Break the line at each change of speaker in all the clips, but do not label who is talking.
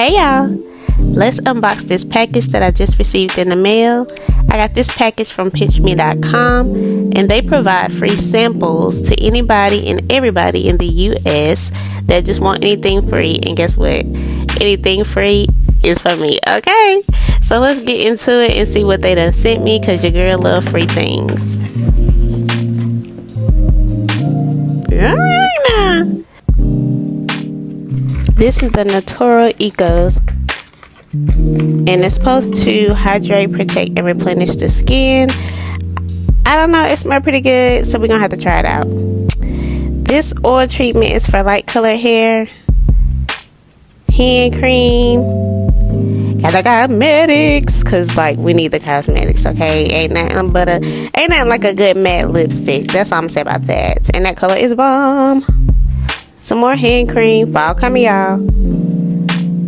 Hey y'all, let's unbox this package that I just received in the mail. I got this package from PinchMe.com, and they provide free samples to anybody and everybody in the US that just want anything free. And guess what? Anything free is for me, okay? So let's get into it and see what they done sent me, because your girl love free things. Alright now. This is the Natural Ecos, and it's supposed to hydrate, protect, and replenish the skin. I don't know, it smells pretty good, so we're gonna have to try it out. This oil treatment is for light color hair. Hand cream and the cosmetics, cause like we need the cosmetics, okay? Ain't nothing like a good matte lipstick. That's all I'm saying about that. And that color is bomb. Some more hand cream. Fall coming, y'all.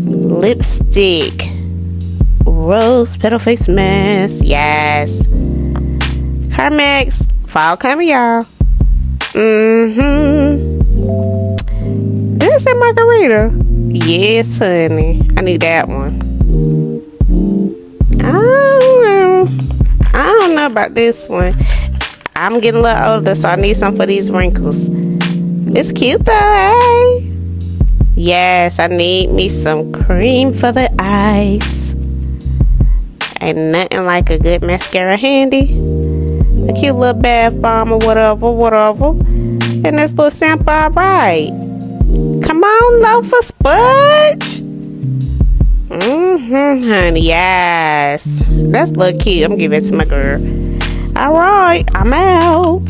Lipstick. Rose petal face mask. Yes. Carmex. Fall coming, y'all. This is margarita. Yes, honey. I need that one. I don't know about this one. I'm getting a little older, so I need some for these wrinkles. It's cute though, hey? Yes, I need me some cream for the eyes. Ain't nothing like a good mascara handy. A cute little bath bomb or whatever. And this little sample, alright. Come on, loafer sponge. Honey, yes. That's a little cute. I'm gonna give it to my girl. Alright, I'm out.